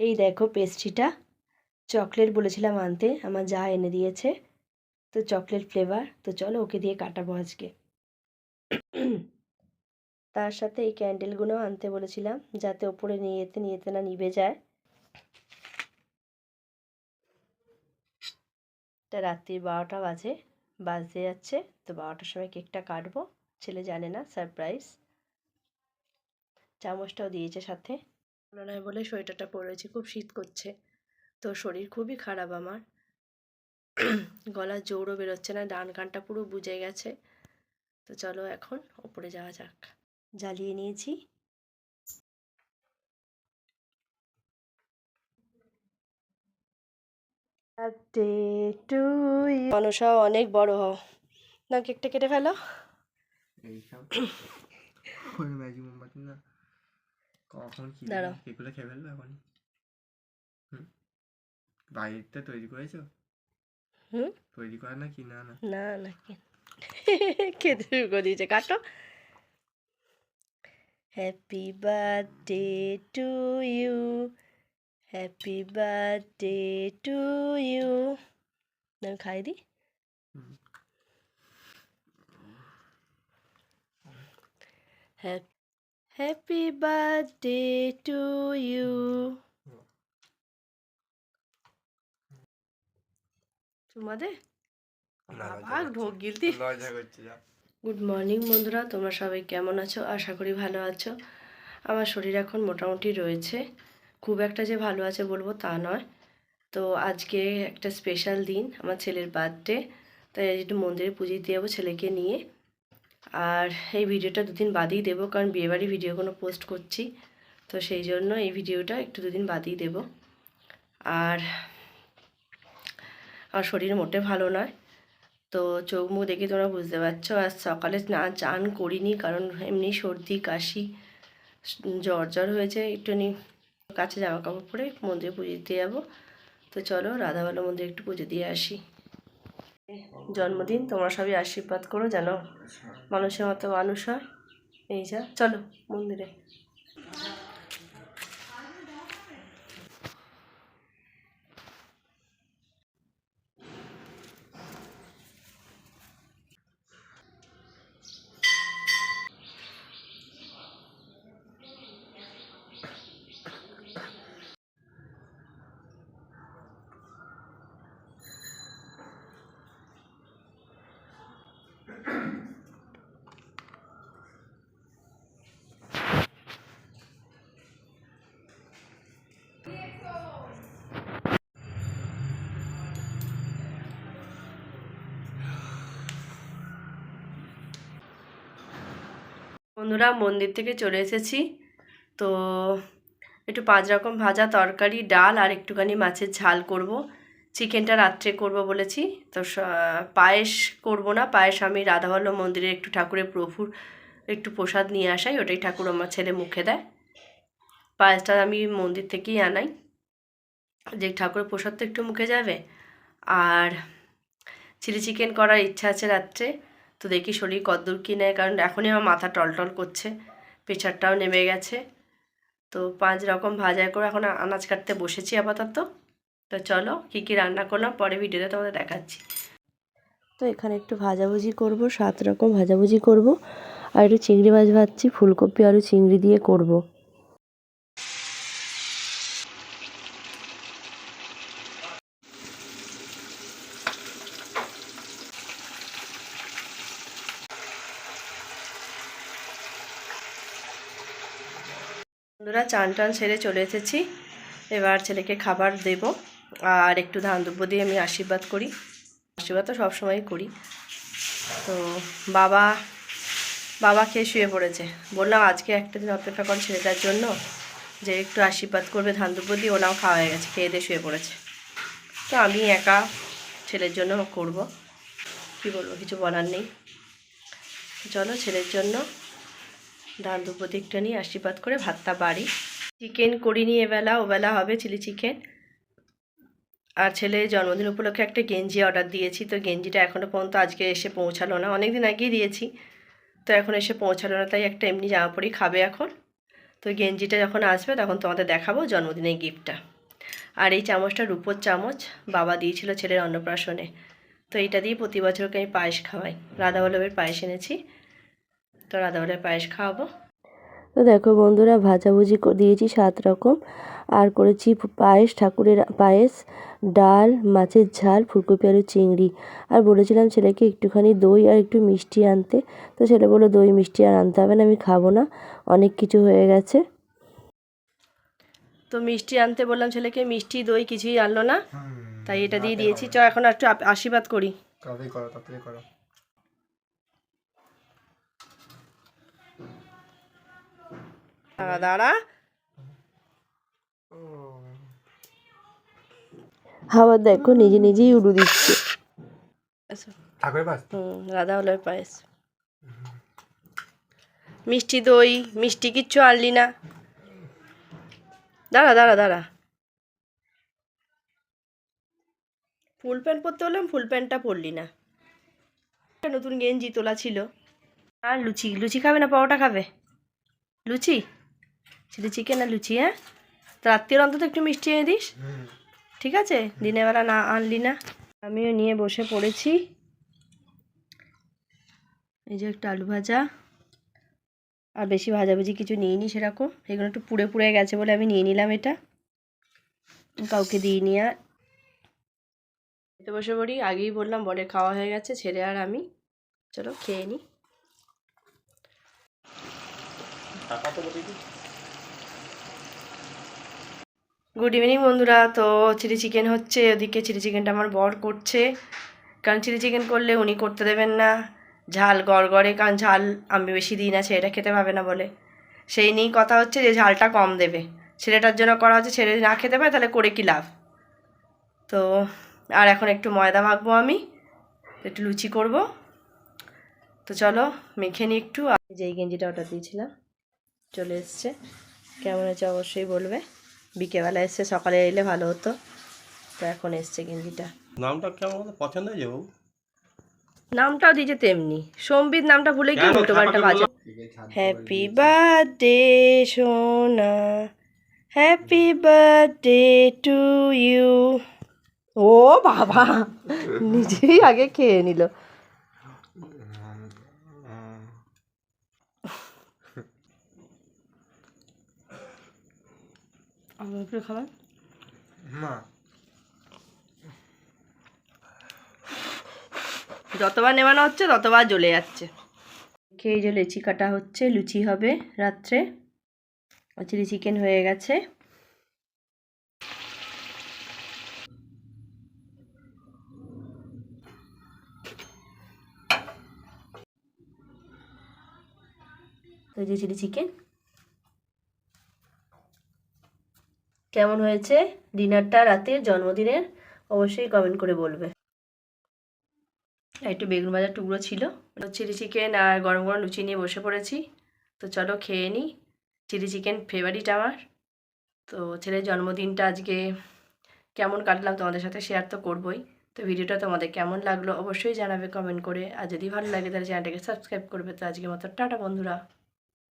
এই দেখো পেস্ট্রিটা, চকলেট বলেছিলাম আনতে, আমার যা এনে দিয়েছে। তো চকলেট ফ্লেভার, তো চলো ওকে দিয়ে কাটাবো আজকে। তার সাথে এই ক্যান্ডেলগুলো আনতে বলেছিলাম, যাতে ওপরে নিয়ে যেতে না নিভে যায়। তা রাত্রি 12টা বাজতে যাচ্ছে, তো 12টার সময় কেকটা কাটবো। ছেলে জানে না, সারপ্রাইজ। চামচটাও দিয়েছে সাথে। ভালো নয় বলে সোয়েটারটা পরেছি, খুব শীত করছে। তো শরীর খুবই খারাপ আমার, গলার জোরও বেরোচ্ছে না, ডান কানটা পুরো বুজে গেছে। তো চলো এখন ওপরে যাওয়া যাক। জ্বালিয়ে নিয়েছি। Birthday to you. মানুষও অনেক বড় হও না, কেকটা কেটে ফেলো। এইসব ম্যাজিক মোমবাতি না, কখন কি দাঁড়াও, কেকগুলো খেয়ে ফেলবে এখন। বাড়িতে তৈরি করেছো? তৈরি করা না কি? না না না না, খেতে শুরু করে দিয়েছে, কাটো। Happy birthday to you, happy birthday to you. আমি খাই দিই। Happy birthday to you. তোমাদের ঢোক গিলতি। গুড মর্নিং বন্ধুরা, তোমরা সবাই কেমন আছো? আশা করি ভালো আছো। আমার শরীর এখন মোটামুটি রয়েছে, খুব একটা যে ভালো আছে বলবো তা নয়। তো আজকে একটা স্পেশাল দিন, আমার ছেলের বার্থডে, তাই একটু মন্দিরে পুজো দিয়ে যাবো ছেলেকে নিয়ে। আর এই ভিডিওটা দুদিন বাদেই দেবো, কারণ বিয়েবাড়ি ভিডিওগুলো পোস্ট করছি, তো সেই জন্য এই ভিডিওটা একটু দুদিন বাদেই দেবো। আর আমার শরীর মোটে ভালো নয়, তো চোখ মুখ দেখে তোমরা বুঝতে পারছো। আর সকালে না চান করিনি, কারণ এমনি সর্দি কাশি জ্বর হয়েছে একটুখানি। কাছে জামা কাপড় পরে মন্দিরে পুজো দিতে যাবো। তো চলো রাধাভালো মন্দিরে একটু পুজো দিয়ে আসি। জন্মদিন, তোমরা সবাই আশীর্বাদ করো যেন মানুষের মতো মানুষ হয়। এই যা, চলো মন্দিরে। বন্ধুরা মন্দির থেকে চলে এসেছি। তো একটু 5 রকম ভাজা, তরকারি, ডাল আর একটুখানি মাছের ঝাল করব। চিকেনটা রাত্রে করব বলেছি। তো পায়েস করব না, পায়েস আমি রাধাবল্লভ মন্দিরে একটু ঠাকুরের প্রভুর একটু প্রসাদ নিয়ে আসাই, ওটাই ঠাকুর আমার ছেলে মুখে দেয়। পায়েসটা আমি মন্দির থেকেই আনাই, যে ঠাকুরের প্রসাদ তো একটু মুখে যাবে। আর চিলি চিকেন করার ইচ্ছা আছে রাত্রে, তো দেখি শরীর কদ্দূর কী নেয়, কারণ এখনই আমার মাথা টলটল করছে, প্রেশারটাও নেমে গেছে। তো 5 রকম ভাজা করে এখন আনাজ কাটতে বসেছি আপাতত। তো চলো কী কী রান্না করলাম পরে ভিডিওতে তোমাদের দেখাচ্ছি। তো এখানে একটু ভাজাভুজি করব, 7 রকম ভাজাভুজি করব, আর একটু চিংড়ি মাছ ভাজছি, ফুলকপি আলু চিংড়ি দিয়ে করব। বন্ধুরা চান টান সেরে চলে এসেছি, এবার ছেলেকে খাবার দেব। আর একটু ধান দুব্য দিয়ে আমি আশীর্বাদ করি, আশীর্বাদ তো সবসময়ই করি। তো বাবা খেয়ে শুয়ে পড়েছে। বললাম আজকে একটা দিন অপেক্ষা করে ছেলেটার জন্য, যে একটু আশীর্বাদ করবে ধান দুব্য দিয়ে, ওনাও খাওয়া হয়ে গেছে, খেয়ে দিয়ে শুয়ে পড়েছে। তো আমি একা ছেলের জন্য করব, কি বলবো, কিছু বলার নেই। চলো ছেলের জন্য ধান দুব্য দিয়ে একটু নিয়ে আশীর্বাদ করে ভাতটা বাড়ি। চিকেন করিনি এবেলা, ওবেলা হবে চিলি চিকেন। আর ছেলের জন্মদিন উপলক্ষে একটা গেঞ্জি অর্ডার দিয়েছি, তো গেঞ্জিটা এখনও পর্যন্ত আজকে এসে পৌঁছালো না, অনেক দিন আগেই দিয়েছি, তো এখন এসে পৌঁছালো না, তাই একটা এমনি জামা পরেই খাবে এখন। তো গেঞ্জিটা যখন আসবে তখন তোমাদের দেখাবো জন্মদিনের গিফটটা। আর এই চামচটা রূপোর চামচ, বাবা দিয়েছিল ছেলের অন্নপ্রাশনে। তো এইটা দিয়ে প্রতি বছরকে আমি পায়েস খাওয়াই, রাধাবল্লভের পায়েস এনেছি, তো রাধাবল্লভের পায়েস খাওয়াবো। তো দেখো বন্ধুরা, ভাজাভুজি দিয়েছি 7 রকম, আর করেছি পায়েস, ঠাকুরের পায়েস, ডাল, মাছের ঝাল, ফুলকপি আলু চিংড়ি। আর বলেছিলাম ছেলেকে একটুখানি দই আর একটু মিষ্টি আনতে, তো ছেলে বললো দই মিষ্টি আর আনতে হবে না, আমি খাবো না, অনেক কিছু হয়ে গেছে। তো মিষ্টি আনতে বললাম ছেলেকে, মিষ্টি দই কিছুই আনলো না, তাই এটা দিয়ে দিয়েছি। চ এখন একটু আশীর্বাদ করি। তাড়াতাড়ি করো। দাঁড়া, আবার দেখো নিজে নিজেই উড়ু দিচ্ছে। রাধাবল্লভের পায়েস, মিষ্টি দই মিষ্টি কিচ্ছু আনলি না। দাঁড়া দাঁড়া দাঁড়া, ফুল প্যান্ট পরতে বললাম, ফুল প্যান্টটা পরলি না। নতুন গেঞ্জি তোলা ছিল। আর লুচি, লুচি খাবে না পরোটা খাবে? লুচি, চিলি চিকেন আর লুচি। হ্যাঁ, তো রাত্রির অন্তত একটু মিষ্টি এনে দিস, ঠিক আছে? দিনের বেলা না আনলি না। আমিও নিয়ে বসে পড়েছি। এই যে একটা আলু ভাজা, আর বেশি ভাজাভুজি কিছু নিইনি সেরকম, এগুলো একটু পুড়ে পুড়ে গেছে বলে আমি নিয়ে নিলাম এটা, কাউকে দিইনি। আর খেতে বসে পড়ি, আগেই বললাম বরের খাওয়া হয়ে গেছে, ছেলে আর আমি। চলো খেয়ে নিই। গুড ইভিনিং বন্ধুরা। তো চিলি চিকেন হচ্ছে, ওদিকে চিলি চিকেনটা আমার বর করছে, কারণ চিলি চিকেন করলে উনি করতে দেবেন না, ঝাল গড়গড়ে, কারণ ঝাল আমি বেশি দিই না, ছেলেটা খেতে পাবে না বলে। সেই নিয়েই কথা হচ্ছে যে ঝালটা কম দেবে, ছেলেটার জন্য করা হচ্ছে, ছেলে যদি না খেতে পায় তাহলে করে কি লাভ। তো আর এখন একটু ময়দা মাখবো, আমি একটু লুচি করব। তো চলো মেখে নিই একটু। যেই গেঞ্জিটা অর্ডার দিয়েছিলাম চলে এসছে, কেমন হয়েছে অবশ্যই বলবে। বিকেলবেলা এসছে, সকালে এলে ভালো হতো, তো এখন এসছে গেঞ্জিটা। নামটা কেমন পছন্দ হয়েছে বউ? নামটাও দিয়েছে তেমনি, সম্বিত নামটা ভুলে গিয়ে উল্টো পাল্টা বাজে। হ্যাপি বার্থডে সোনা, হ্যাপি বার্থডে টু ইউ। ও বাবা, নিজেই আগে খেয়ে নিল। খাবার যতবার নেওয়ানো হচ্ছে ততবার জ্বলে যাচ্ছে। খেয়ে যে লেচি কাটা হচ্ছে, লুচি হবে রাত্রে, আর চিলি চিকেন হয়ে গেছে। এই যে চিলি চিকেন কেমন হয়েছে ডিনারটা রাতের জন্মদিনের, অবশ্যই কমেন্ট করে বলবে। একটু বেগুন ভাজার টুকরো ছিল, চিলি চিকেন আর গরম গরম লুচি নিয়ে বসে পড়েছি। তো চলো খেয়ে নিই। চিলি চিকেন ফেভারিট আমার। তো ছেলের জন্মদিনটা আজকে কেমন কাটলাম তোমাদের সাথে শেয়ার তো করবোই। তো ভিডিওটা তোমাদের কেমন লাগলো অবশ্যই জানাবে কমেন্ট করে, আর যদি ভালো লাগে তাহলে চ্যানেলটাকে সাবস্ক্রাইব করবে। তো আজকের মতো টাটা বন্ধুরা।